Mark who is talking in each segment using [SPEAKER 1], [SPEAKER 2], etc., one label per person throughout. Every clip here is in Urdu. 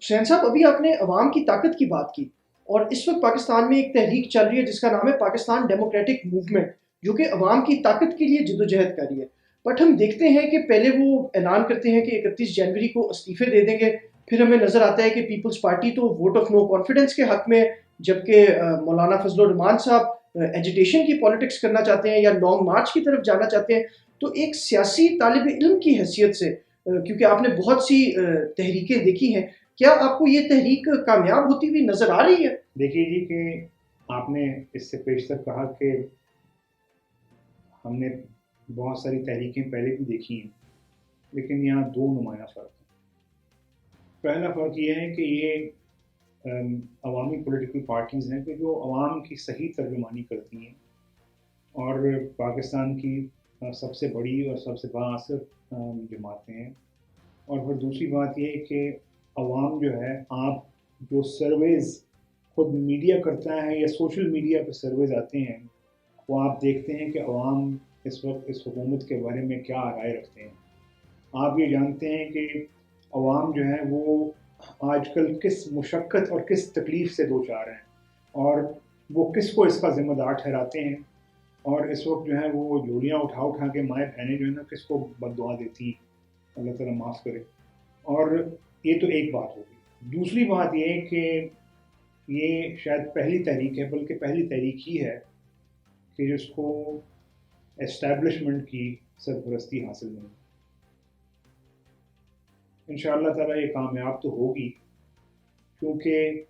[SPEAKER 1] حسین صاحب، ابھی آپ نے عوام کی طاقت کی بات کی، اور اس وقت پاکستان میں ایک تحریک چل رہی ہے جس کا نام ہے پاکستان ڈیموکریٹک موومنٹ، جو کہ عوام کی طاقت کے لیے جدوجہد کر رہی ہے۔ بٹ ہم دیکھتے ہیں کہ پہلے وہ اعلان کرتے ہیں کہ 31 جنوری کو استعفے دے دیں گے، پھر ہمیں نظر آتا ہے کہ پیپلز پارٹی تو ووٹ آف نو کانفیڈنس کے حق میں، جبکہ مولانا فضل الرحمان صاحب ایجوٹیشن کی پالیٹکس کرنا چاہتے ہیں یا لانگ مارچ کی طرف جانا چاہتے ہیں۔ تو ایک سیاسی طالب علم کی حیثیت سے، کیونکہ آپ نے بہت سی تحریکیں دیکھی ہیں، کیا آپ کو یہ تحریک کامیاب ہوتی ہوئی نظر آ رہی ہے؟
[SPEAKER 2] دیکھیے جی، کہ آپ نے اس سے پیشتر کہا کہ ہم نے بہت ساری تحریکیں پہلے بھی دیکھی ہیں، لیکن یہاں دو نمایاں فرق ہیں۔ پہلا فرق یہ ہے کہ یہ عوامی پولیٹیکل پارٹیز ہیں کہ جو عوام کی صحیح ترجمانی کرتی ہیں اور پاکستان کی سب سے بڑی اور سب سے با اثر جماعتیں ہیں۔ اور پھر دوسری بات یہ کہ عوام جو ہے، آپ جو سرویز خود میڈیا کرتا ہے یا سوشل میڈیا پہ سرویز آتے ہیں، وہ آپ دیکھتے ہیں کہ عوام اس وقت اس حکومت کے بارے میں کیا رائے رکھتے ہیں۔ آپ یہ جانتے ہیں کہ عوام جو ہے وہ آج کل کس مشقت اور کس تکلیف سے دو چار ہیں، اور وہ کس کو اس کا ذمہ دار ٹھہراتے ہیں، اور اس وقت جو ہے وہ جھولیاں اٹھا کے مائیں بہنیں جو ہے نا کس کو بد دعا دیتی، اللہ تعالیٰ معاف کرے۔ اور یہ تو ایک بات ہوگی۔ دوسری بات یہ کہ یہ شاید پہلی تحریک ہے، بلکہ پہلی تحریک ہی ہے کہ جس کو اسٹیبلشمنٹ کی سرپرستی حاصل نہیں۔ انشاءاللہ تعالیٰ یہ کامیاب تو ہوگی، کیونکہ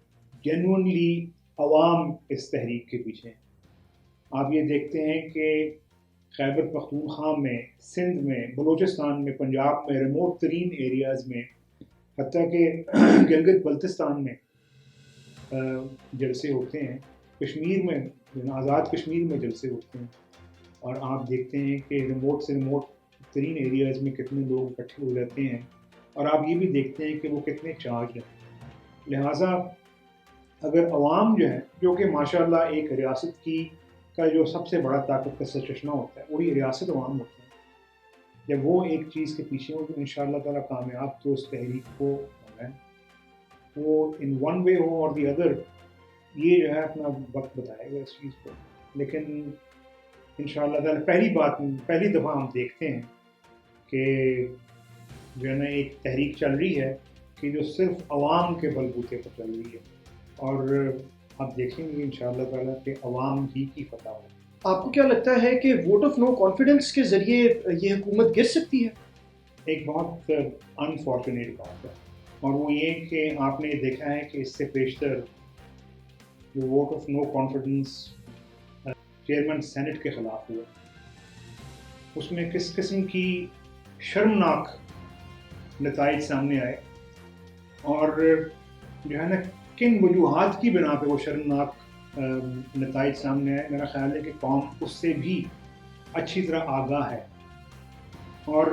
[SPEAKER 2] جینوئنلی عوام اس تحریک کے پیچھے ہیں۔ آپ یہ دیکھتے ہیں کہ خیبر پختونخوا میں، سندھ میں، بلوچستان میں، پنجاب میں، ریموٹ ترین ایریاز میں، حتیٰ کہ گلگت بلتستان میں جلسے ہوتے ہیں، کشمیر میں، آزاد کشمیر میں جلسے ہوتے ہیں، اور آپ دیکھتے ہیں کہ ریموٹ سے ریموٹ ترین ایریاز میں کتنے لوگ اکٹھے ہو جاتے ہیں، اور آپ یہ بھی دیکھتے ہیں کہ وہ کتنے چارج ہیں۔ لہٰذا اگر عوام جو ہے، جو کہ ماشاءاللہ ایک ریاست کا جو سب سے بڑا طاقت کا سرچشمہ ہوتا ہے وہی ریاست عوام ہوتے ہیں، جب وہ ایک چیز کے پیچھے ہو تو انشاءاللہ تعالیٰ کامیاب تو اس تحریک کو ہونا ہے۔ وہ ان ون وے ہو اور دی ادر، یہ جو ہے اپنا وقت بتائے گا اس چیز کو، لیکن انشاءاللہ تعالیٰ پہلی دفعہ ہم دیکھتے ہیں کہ جو ہے نا ایک تحریک چل رہی ہے کہ جو صرف عوام کے بل بوتے پر چل رہی ہے، اور آپ دیکھیں گے انشاءاللہ تعالیٰ کہ عوام ہی کی فتح ہو۔
[SPEAKER 1] آپ کو کیا لگتا ہے کہ ووٹ آف نو کانفیڈنس کے ذریعے یہ حکومت گر سکتی ہے؟
[SPEAKER 2] ایک بہت انفارچونیٹ بات ہے، اور وہ یہ کہ آپ نے دیکھا ہے کہ اس سے پیشتر جو vote of no confidence chairman senate کے خلاف ہوا، اس میں کس قسم کی شرمناک نتائج سامنے آئے، اور جو ہے نا کن وجوہات کی بنا پہ وہ شرمناک نتائج سامنے آئے۔ میرا خیال ہے کہ قوم اس سے بھی اچھی طرح آگاہ ہے، اور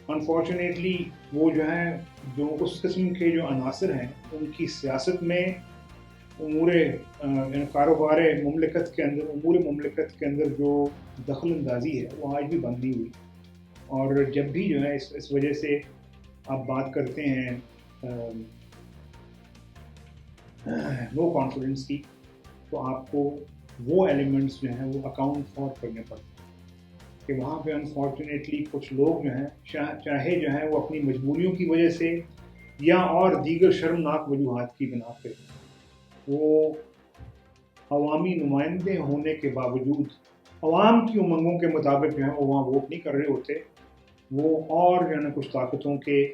[SPEAKER 2] انفارچونیٹلی وہ جو ہے جو اس قسم کے جو عناصر ہیں ان کی سیاست میں امور کاروبار مملکت کے اندر، امور مملکت کے اندر جو دخل اندازی ہے وہ آج بھی بند نہیں ہوئی۔ اور جب بھی جو ہے اس وجہ سے آپ بات کرتے ہیں نو کانفیڈنس کی، تو آپ کو وہ ایلیمنٹس جو ہیں وہ اکاؤنٹ فار کرنے پڑتے ہیں، کہ وہاں پہ انفارچونیٹلی کچھ لوگ جو ہیں چاہے جو ہیں وہ اپنی مجبوریوں کی وجہ سے یا اور دیگر شرمناک وجوہات کی بنا پہ وہ عوامی نمائندے ہونے کے باوجود عوام کی امنگوں کے مطابق جو ہے وہ وہاں ووٹ نہیں کر رہے ہوتے، وہ اور جو ہے نا کچھ طاقتوں کے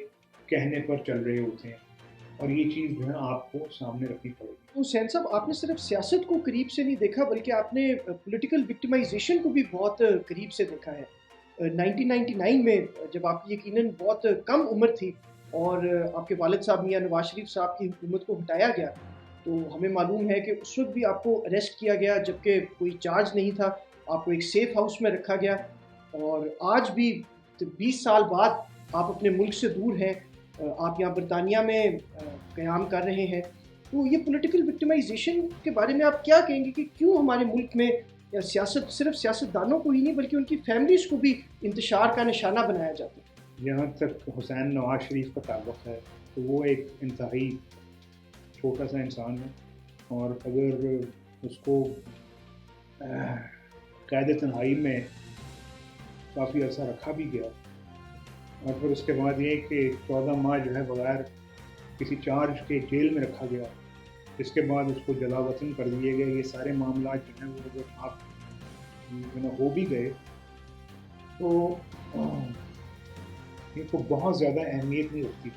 [SPEAKER 2] کہنے پر چل رہے ہوتے ہیں، اور یہ چیز جو ہے آپ کو سامنے رکھنی پڑے گی۔
[SPEAKER 1] حسین صاحب، آپ نے صرف سیاست کو قریب سے نہیں دیکھا بلکہ آپ نے پولیٹیکل وکٹمائزیشن کو بھی بہت قریب سے دیکھا ہے۔ 1999 میں جب آپ کی یقیناً بہت کم عمر تھی اور آپ کے والد صاحب میاں نواز شریف صاحب کی حکومت کو ہٹایا گیا، تو ہمیں معلوم ہے کہ اس وقت بھی آپ کو اریسٹ کیا گیا جبکہ کوئی چارج نہیں تھا، آپ کو ایک سیف ہاؤس میں رکھا گیا، اور آج بھی 20 سال بعد آپ اپنے ملک سے دور ہیں، آپ یہاں برطانیہ میں قیام کر رہے ہیں۔ تو یہ پولیٹیکل وکٹمائزیشن کے بارے میں آپ کیا کہیں گے کہ کیوں ہمارے ملک میں سیاست صرف سیاستدانوں کو ہی نہیں بلکہ ان کی فیملیز کو بھی انتشار کا نشانہ بنایا جاتا ہے؟
[SPEAKER 2] جہاں تک حسین نواز شریف کا تعلق ہے، تو وہ ایک انتہائی چھوٹا سا انسان ہے، اور اگر اس کو قید تنہائی میں کافی عرصہ رکھا بھی گیا، اور پھر اس کے بعد یہ کہ 14 ماہ جو ہے بغیر کسی چارج کے جیل میں رکھا گیا، اس کے بعد اس کو جلا وطن کر دیے گئے، یہ سارے معاملات جو ہیں وہ اگر آپ ہو بھی گئے تو یہ کو بہت زیادہ اہمیت نہیں رکھتی.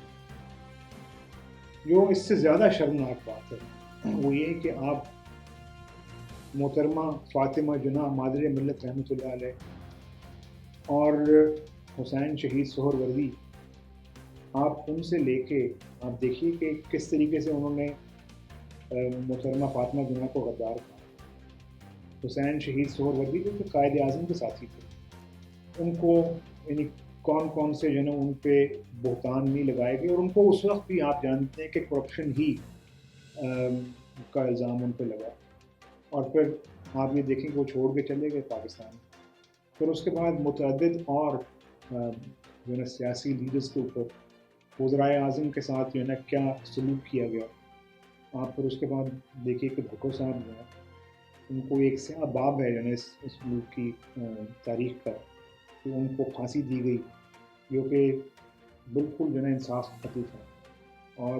[SPEAKER 2] جو اس سے زیادہ شرمناک بات ہے وہ یہ کہ آپ محترمہ فاطمہ جناح مادر ملت رحمۃ اللہ علیہ اور حسین شہید سہروردی، آپ ان سے لے کے آپ دیکھیے کہ کس طریقے سے انہوں نے محترمہ فاطمہ جناح کو غدار کہا. حسین شہید سہروردی جو کہ قائد اعظم کے ساتھی تھے، ان کو یعنی کون سے جو ہے ان پہ بہتان نہیں لگائے گئے، اور ان کو اس وقت بھی آپ جانتے ہیں کہ کرپشن ہی کا الزام ان پہ لگا، اور پھر آپ یہ دیکھیں کہ وہ چھوڑ کے چلے گئے پاکستان. پھر اس کے بعد متعدد اور جو ہے سیاسی لیڈرز کے اوپر وزرائے اعظم کے ساتھ جو ہے نا کیا سلوک کیا گیا. آپ پھر اس کے بعد دیکھیے کہ بھٹو صاحب جو ہیں ان کو ایک سیاہ باب ہے جو ہے اس ملک کی تاریخ کا، تو ان کو پھانسی دی گئی جو کہ بالکل جو ہے انصاف قتل تھا. اور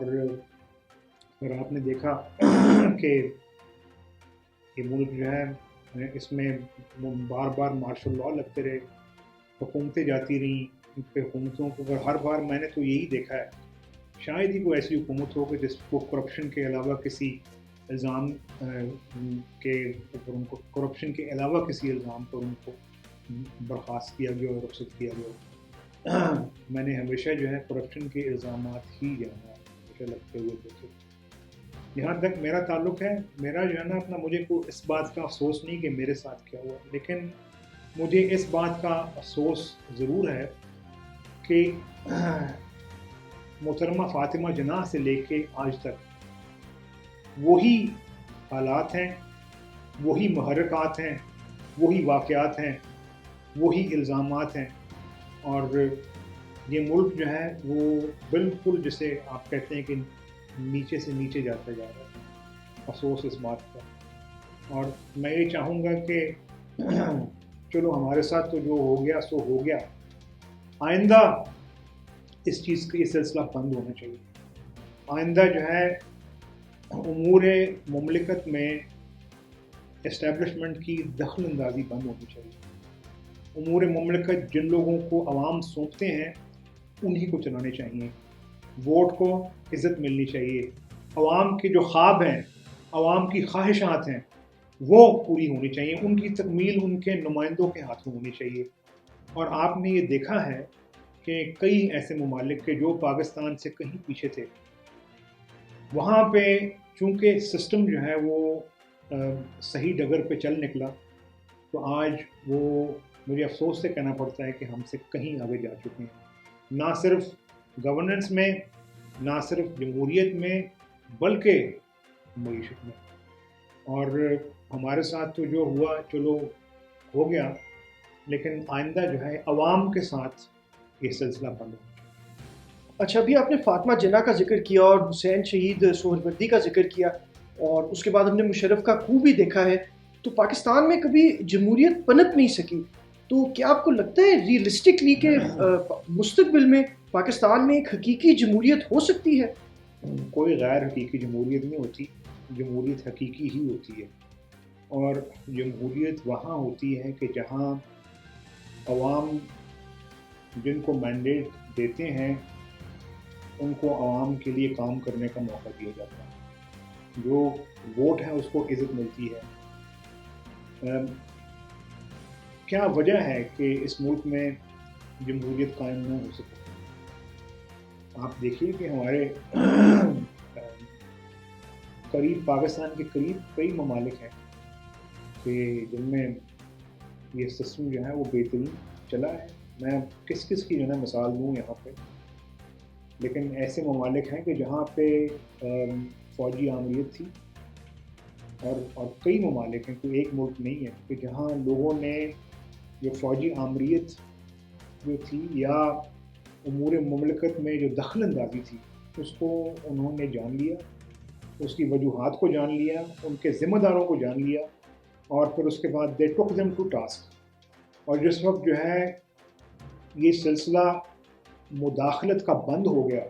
[SPEAKER 2] پھر آپ نے دیکھا کہ یہ ملک جو ہے اس میں بار بار مارشل لاء لگتے رہے، حکومتیں جاتی رہیں پہ حکومتوں کو، ہر بار میں نے تو یہی دیکھا ہے شاید ہی کوئی ایسی حکومت ہو کہ جس کو کرپشن کے علاوہ کسی الزام کے اوپر ان کو کرپشن کے علاوہ کسی الزام پر ان کو برخاست کیا گیا اور رخصت کیا گیا. میں نے ہمیشہ جو ہے کرپشن کے الزامات ہی جو ہے ہمیشہ لگتے ہوئے دیکھے. جہاں تک میرا تعلق ہے، میرا جو ہے نا اپنا مجھے کوئی اس بات کا افسوس نہیں کہ میرے ساتھ کیا ہوا، لیکن مجھے اس بات کا افسوس ضرور ہے کہ محترمہ فاطمہ جناح سے لے کے آج تک وہی حالات ہیں، وہی محرکات ہیں، وہی واقعات ہیں، وہی الزامات ہیں، اور یہ ملک جو ہے وہ بالکل جسے آپ کہتے ہیں کہ نیچے سے نیچے جاتا جا رہا ہے. افسوس اس بات کا. اور میں یہ چاہوں گا کہ چلو ہمارے ساتھ تو جو ہو گیا سو ہو گیا، آئندہ اس چیز کا یہ سلسلہ بند ہونا چاہیے. آئندہ جو ہے امور مملکت میں اسٹیبلشمنٹ کی دخل اندازی بند ہونی چاہیے. امور مملکت جن لوگوں کو عوام سونپتے ہیں انہی کو چلانے چاہیے. ووٹ کو عزت ملنی چاہیے. عوام کے جو خواب ہیں، عوام کی خواہشات ہیں، وہ پوری ہونی چاہیے. ان کی تکمیل ان کے نمائندوں کے ہاتھوں ہونی چاہیے. اور آپ نے یہ دیکھا ہے کہ کئی ایسے ممالک کے جو پاکستان سے کہیں پیچھے تھے، وہاں پہ چونکہ سسٹم جو ہے وہ صحیح ڈگر پہ چل نکلا، تو آج وہ مجھے افسوس سے کہنا پڑتا ہے کہ ہم سے کہیں آگے جا چکے ہیں، نہ صرف گورننس میں، نہ صرف جمہوریت میں، بلکہ معیشت میں. اور ہمارے ساتھ تو جو ہوا چلو ہو گیا، لیکن آئندہ جو ہے عوام کے ساتھ یہ سلسلہ بند ہو.
[SPEAKER 1] اچھا، ابھی آپ نے فاطمہ جناح کا ذکر کیا اور حسین شہید سہروردی کا ذکر کیا، اور اس کے بعد ہم نے مشرف کا کو بھی دیکھا ہے. تو پاکستان میں کبھی جمہوریت پنپ نہیں سکی، تو کیا آپ کو لگتا ہے ریئلسٹکلی کہ مستقبل میں پاکستان میں ایک حقیقی جمہوریت ہو سکتی ہے؟
[SPEAKER 2] کوئی غیر حقیقی جمہوریت نہیں ہوتی، جمہوریت حقیقی ہی ہوتی ہے. اور جمہوریت وہاں ہوتی ہے کہ جہاں عوام جن کو مینڈیٹ دیتے ہیں ان کو عوام کے لیے کام کرنے کا موقع دیا جاتا ہے، جو ووٹ ہے اس کو عزت ملتی ہے. کیا وجہ ہے کہ اس ملک میں جمہوریت قائم نہ ہو سکے؟ آپ دیکھیے کہ ہمارے قریب پاکستان کے قریب کئی ممالک ہیں کہ جن میں یہ سسٹم جو ہے وہ بہترین چلا ہے. میں کس کی جو ہے مثال دوں یہاں پہ، لیکن ایسے ممالک ہیں کہ جہاں پہ فوجی آمریت تھی، اور کئی ممالک ہیں، کوئی ایک ملک نہیں ہے کہ جہاں لوگوں نے جو فوجی آمریت جو تھی یا امور مملکت میں جو دخل اندازی تھی اس کو انہوں نے جان لیا، اس کی وجوہات کو جان لیا، ان کے ذمہ داروں کو جان لیا، اور پھر اس کے بعد دے ٹک دیم ٹو ٹاسک. اور جس وقت جو ہے یہ سلسلہ مداخلت کا بند ہو گیا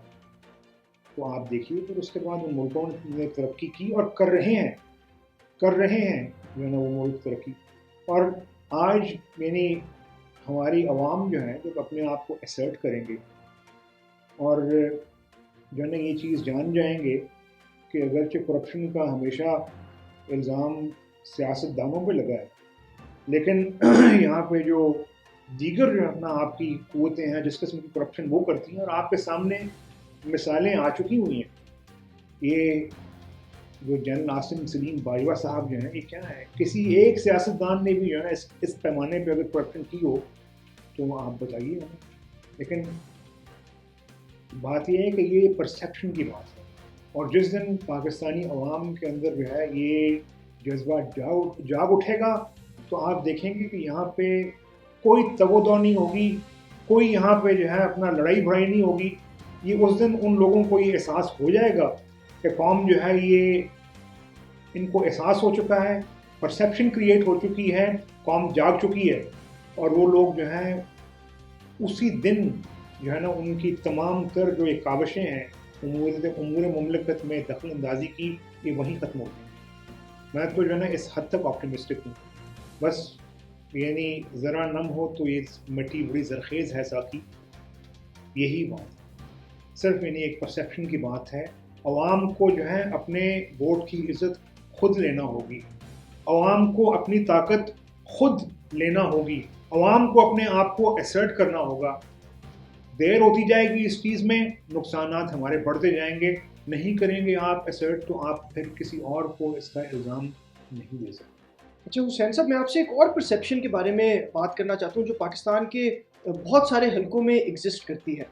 [SPEAKER 2] تو آپ دیکھیے پھر اس کے بعد ان ملکوں نے ترقی کی اور کر رہے ہیں جو ہے نا وہ ملک ترقی. اور آج یعنی ہماری عوام جو ہے جب اپنے آپ کو اسرٹ کریں گے اور جو ہے نا یہ چیز جان جائیں گے کہ اگرچہ کرپشن کا ہمیشہ الزام سیاست دانوں پہ لگا ہے، لیکن یہاں پہ جو دیگر جو اپنا آپ کی قوتیں ہیں جس قسم کی کرپشن وہ کرتی ہیں، اور آپ کے سامنے مثالیں آ چکی ہوئی ہیں. یہ جو جنرل عاصم سلیم باجوہ صاحب جو ہیں یہ کیا ہے، کسی ایک سیاستدان نے بھی جو ہے نا اس پیمانے پہ اگر کرپشن کی ہو تو آپ بتائیے ہمیں. لیکن بات یہ ہے کہ یہ پرسیپشن کی بات ہے، اور جس دن پاکستانی عوام کے اندر جو ہے یہ جذبہ جاگ اٹھے گا تو آپ دیکھیں گے کہ یہاں پہ کوئی تگودو نہیں ہوگی، کوئی یہاں پہ جو ہے اپنا لڑائی بھڑائی نہیں ہوگی. یہ اس دن ان لوگوں کو یہ احساس ہو جائے گا کہ قوم جو ہے یہ ان کو احساس ہو چکا ہے، پرسیپشن کریٹ ہو چکی ہے، قوم جاگ چکی ہے، اور وہ لوگ جو ہیں اسی دن جو ہے نا ان کی تمام تر جو یہ کاوشیں ہیں امور مملکت میں دخل اندازی کی، یہ وہیں ختم ہو گئی. میں تو جو ہے نا اس حد تک آپٹیمسٹک ہوں. بس یعنی ذرا نم ہو تو یہ مٹی بڑی زرخیز ہے ساتھی، یہی بات صرف یعنی ایک پرسیپشن کی بات ہے. عوام کو جو ہے اپنے ووٹ کی عزت خود لینا ہوگی، عوام کو اپنی طاقت خود لینا ہوگی، عوام کو اپنے آپ کو ایسرٹ کرنا ہوگا. دیر ہوتی جائے گی اس چیز میں، نقصانات ہمارے بڑھتے جائیں گے. نہیں کریں گے آپ ایسرٹ تو آپ پھر کسی اور کو اس کا الزام نہیں دے سکتے.
[SPEAKER 1] اچھا حسین صاحب، میں آپ سے ایک اور پرسیپشن کے بارے میں بات کرنا چاہتا ہوں جو پاکستان کے بہت سارے حلقوں میں ایگزسٹ کرتی ہے،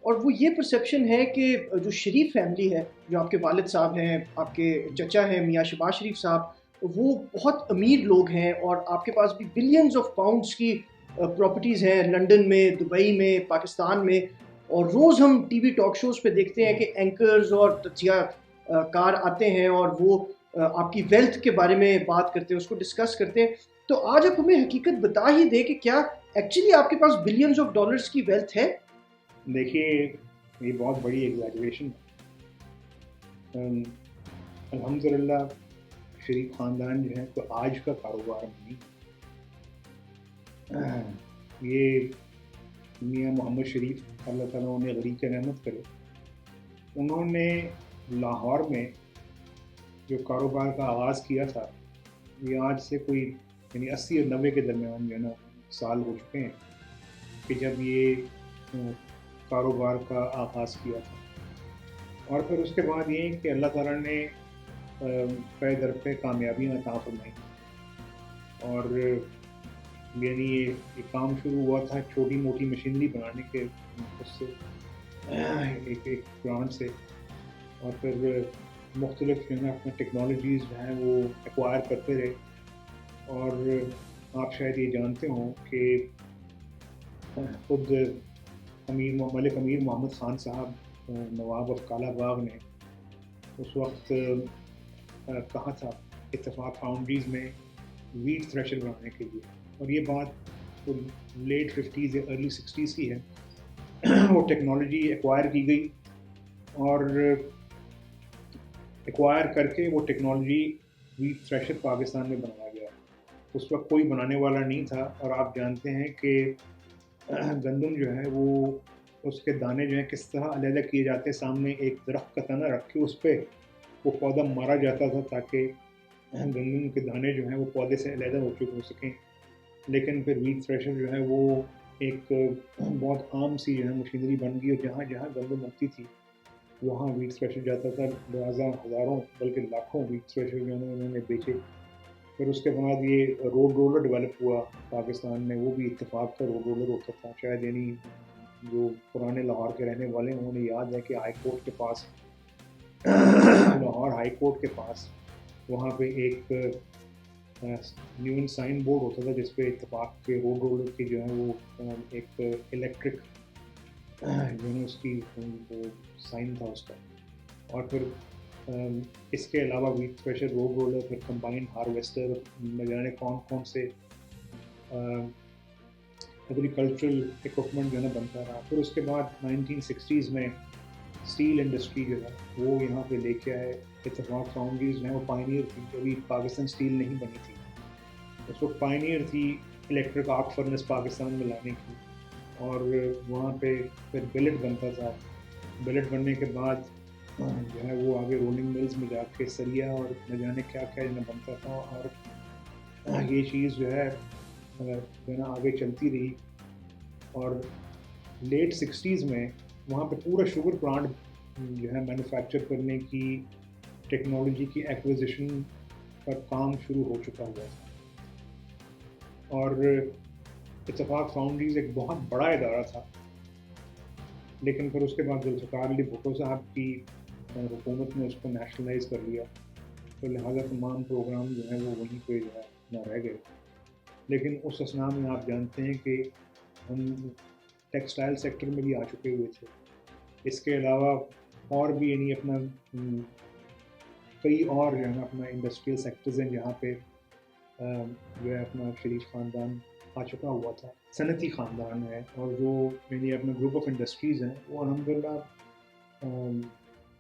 [SPEAKER 1] اور وہ یہ پرسیپشن ہے کہ جو شریف فیملی ہے، جو آپ کے والد صاحب ہیں، آپ کے چچا ہیں میاں شہباز شریف صاحب، وہ بہت امیر لوگ ہیں اور آپ کے پاس بھی بلینز آف پاؤنڈس کی پراپرٹیز ہیں لنڈن میں، دبئی میں، پاکستان میں. اور روز ہم ٹی وی ٹاک شوز پہ دیکھتے ہیں کہ اینکرز اور تجزیہ کار آتے ہیں اور وہ آپ کی ویلتھ کے بارے میں بات کرتے ہیں، اس کو ڈسکس کرتے ہیں. تو آج آپ ہمیں حقیقت بتا ہی دیں کہ کیا ایکچولی آپ کے پاس بلینز آف ڈالرز کی ویلتھ ہے؟
[SPEAKER 2] دیکھیے یہ بہت بڑی ایگزیجریشن ہے. الحمدللہ شریف خاندان جو ہے تو آج کا کاروبار نہیں. یہ میاں محمد شریف اللہ تعالیٰ انہیں غریق رحمت کرے، انہوں نے لاہور میں جو کاروبار کا آغاز کیا تھا، یہ آج سے کوئی یعنی 80 اور 90 کے درمیان جو ہے نا سال ہو چکے ہیں کہ جب یہ کاروبار کا آغاز کیا تھا. اور پھر اس کے بعد یہ کہ اللہ تعالیٰ نے پے در پہ کامیابیاں عطا فرمائی، اور یعنی یہ کام شروع ہوا تھا چھوٹی موٹی مشینری بنانے کے اس سے ایک پلانٹ سے، اور پھر مختلف جو ہے نا اپنا ٹیکنالوجیز جو ہیں وہ ایکوائر کرتے رہے. اور آپ شاید یہ جانتے ہوں کہ خود ملک امیر محمد خان صاحب نواب آف کالا باغ نے اس وقت کہا تھا اتفاق فاؤنڈریز میں ویٹ تھریشر بنانے کے لیے، اور یہ بات لیٹ 50s یا ارلی 60s کی ہے. وہ ٹیکنالوجی ایکوائر کی گئی اور ایکوائر کر کے وہ ٹیکنالوجی ویٹ تھریشر پاکستان میں بنایا گیا. اس وقت کوئی بنانے والا نہیں تھا، اور آپ جانتے ہیں کہ گندم جو ہے وہ اس کے دانے جو ہیں کس طرح علیحدہ کیے جاتے، سامنے ایک درخت کا تنا رکھ کے اس پہ وہ پودا مارا جاتا تھا تاکہ گندم کے دانے جو ہیں وہ پودے سے علیحدہ ہو چکے ہو سکیں. لیکن پھر ویٹ تھریشر جو ہے وہ ایک بہت عام سی جو ہے مشینری بن گئی، اور جہاں جہاں گندم اگتی تھی وہاں ویٹ تھریشر جاتا تھا. لہٰذا ہزاروں بلکہ لاکھوں ویٹ تھریشر جو ہے انہوں نے بیچے. پھر اس کے بعد یہ روڈ رولر ڈیولپ ہوا پاکستان میں، وہ بھی اتفاق کا روڈ رولر ہوتا تھا. شاید یعنی جو پرانے لاہور کے رہنے والے ہیں انہیں یاد ہے کہ ہائی کورٹ کے پاس لاہور ہائی کورٹ کے پاس وہاں پہ ایک نیون سائن بورڈ ہوتا تھا جس پہ اتفاق کے روڈ رولر کی جو ہے وہ ایک الیکٹرک جو ہے اس کی وہ سائن تھا اس کا. اور پھر اس کے علاوہ ویٹ تھریشر, روگ رولر, پھر کمبائن ہارویسٹر, نہ جانے کون کون سے ایگریکلچرل اکوپمنٹ جو ہے نا بنتا رہا. پھر اس کے بعد 1960s میں اسٹیل انڈسٹری جو ہے وہ یہاں پہ لے کے آئے. اتفاق فاؤنڈریز جو ہے وہ پائنیئر تھی, ابھی پاکستان اسٹیل نہیں بنی تھی, اس وقت پائنیئر تھی الیکٹرک آرک فرنس پاکستان میں لانے کی. اور وہاں پہ پھر بلٹ بنتا تھا. بلٹ بننے کے بعد جو ہے وہ آگے رولنگ ملز میں جا کے سریا اور نہ جانے کیا کیا جو بنتا تھا. اور یہ چیز جو ہے نا آگے چلتی رہی. اور لیٹ 60s میں وہاں پہ پورا شوگر پلانٹ جو ہے مینوفیکچر کرنے کی ٹیکنالوجی کی ایکوزیشن کا کام شروع ہو چکا ہوا تھا. اور اتفاق فاؤنڈریز ایک بہت بڑا ادارہ تھا, لیکن پھر اس کے بعد ذوالفقار علی بھٹو صاحب کی حکومت نے اس کو نیشنلائز کر لیا, تو لہٰذا تمام پروگرام جو ہیں وہ وہیں پہ جو ہے نہ رہ گئے. لیکن اس اسنا میں آپ جانتے ہیں کہ ہم ٹیکسٹائل سیکٹر میں بھی آ چکے ہوئے تھے. اس کے علاوہ اور بھی یعنی اپنا کئی اور جو ہے نا اپنا انڈسٹریل سیکٹرز ہیں جہاں پہ جو ہے اپنا شریف خاندان آ چکا ہوا تھا. صنعتی خاندان ہے, اور جو یعنی اپنا گروپ آف انڈسٹریز ہیں وہ الحمدللہ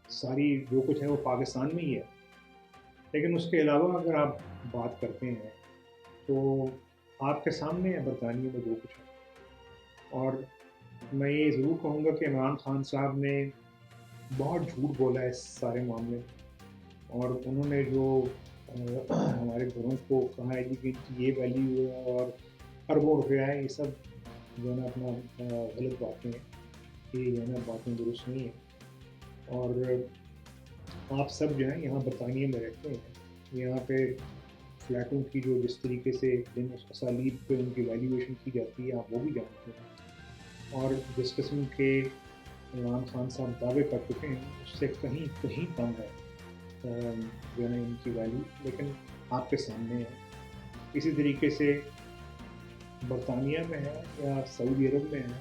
[SPEAKER 2] ساری جو کچھ ہے وہ پاکستان میں ہی ہے. لیکن اس کے علاوہ اگر آپ بات کرتے ہیں تو آپ کے سامنے ہے برطانیہ میں جو کچھ ہے. اور میں یہ ضرور کہوں گا کہ عمران خان صاحب نے بہت جھوٹ بولا ہے اس سارے معاملے میں, اور انہوں نے جو ہمارے گھروں کو کہا ہے کہ یہ ویلیو ہے اور اربوں روپیہ ہے, یہ سب جو ہے نا اپنا غلط باتیں ہیں, یہ جو ہے نا باتیں درست نہیں ہیں. اور آپ سب جو ہیں یہاں برطانیہ میں رہتے ہیں, یہاں پہ فلیٹوں کی جو جس طریقے سے جن اسالیب پہ ان کی ویلیویشن کی جاتی ہے آپ وہ بھی جانتے ہیں. اور جس قسم کے عمران خان صاحب دعوے کر چکے ہیں اس سے کہیں کہیں کم ہے جو ہے ان کی ویلیو, لیکن آپ کے سامنے ہے. اسی طریقے سے برطانیہ میں ہے یا سعودی عرب میں ہے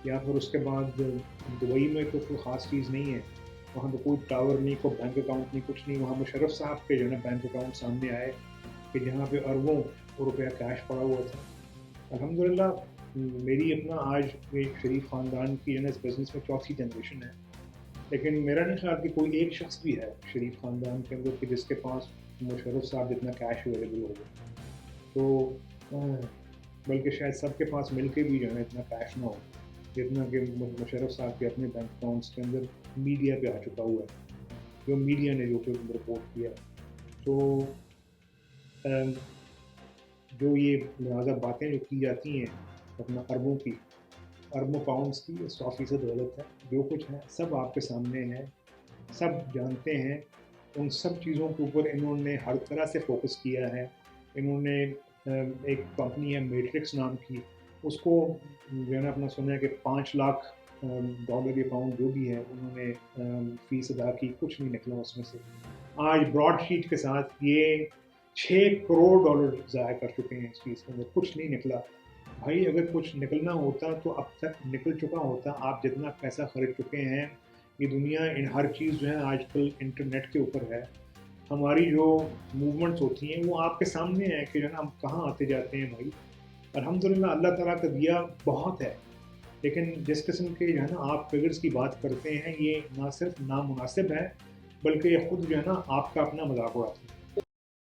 [SPEAKER 2] یا پھر اس کے بعد دبئی میں تو کوئی خاص چیز نہیں ہے, وہاں تو کوئی ٹاور نہیں, کوئی بینک اکاؤنٹ نہیں, کچھ نہیں. وہاں مشرف صاحب کے جو ہے نا بینک اکاؤنٹ سامنے آئے کہ جہاں پہ اربوں روپیہ کیش پڑا ہوا تھا. الحمدللہ میری اپنا آج ایک شریف خاندان کی جو ہے نا اس بزنس میں 4تھی جنریشن ہے, لیکن میرا نہیں خیال کہ کوئی ایک شخص بھی ہے شریف خاندان کے اندر کہ جس کے پاس مشرف صاحب جتنا کیش اویلیبل ہوگا. تو بلکہ شاید سب کے پاس مل کے بھی جو ہے نا اتنا کیش نہ ہو جتنا کہ مشرف صاحب کے اپنے بینک اکاؤنٹس کے اندر میڈیا پہ آ چکا ہوا ہے, جو میڈیا نے جو کہ رپورٹ کیا. تو جو یہ لہٰذا باتیں جو کی جاتی ہیں اپنا اربوں پاؤنڈس کی, 100% غلط ہے. جو کچھ ہے سب آپ کے سامنے ہے, سب جانتے ہیں. ان سب چیزوں کے اوپر انہوں نے ہر طرح سے فوکس کیا ہے. انہوں نے ایک کمپنی ہے میٹرکس نام کی, اس کو جو ہے نا اپنا سنا ہے کہ $5 لاکھ یا پاؤنڈ جو بھی ہے انہوں نے فیس ادا کی, کچھ نہیں نکلا اس میں سے. آج براڈ شیٹ کے ساتھ یہ $6 کروڑ ضائع کر چکے ہیں اس چیز کے اندر, کچھ نہیں نکلا. بھائی اگر کچھ نکلنا ہوتا تو اب تک نکل چکا ہوتا. آپ جتنا پیسہ خرچ چکے ہیں, یہ دنیا ان ہر چیز جو ہے آج کل انٹرنیٹ کے اوپر ہے. ہماری جو موومنٹس ہوتی ہیں وہ آپ کے سامنے ہیں کہ جو ہے نا ہم کہاں آتے جاتے ہیں. بھائی الحمدللہ اللہ تعالیٰ کا دیا بہت ہے, لیکن جس قسم کے جو ہے نا آپ فگرز کی بات کرتے ہیں یہ نہ صرف نامناسب ہے بلکہ یہ خود جو ہے نا آپ کا اپنا مذاق اڑاتے ہیں.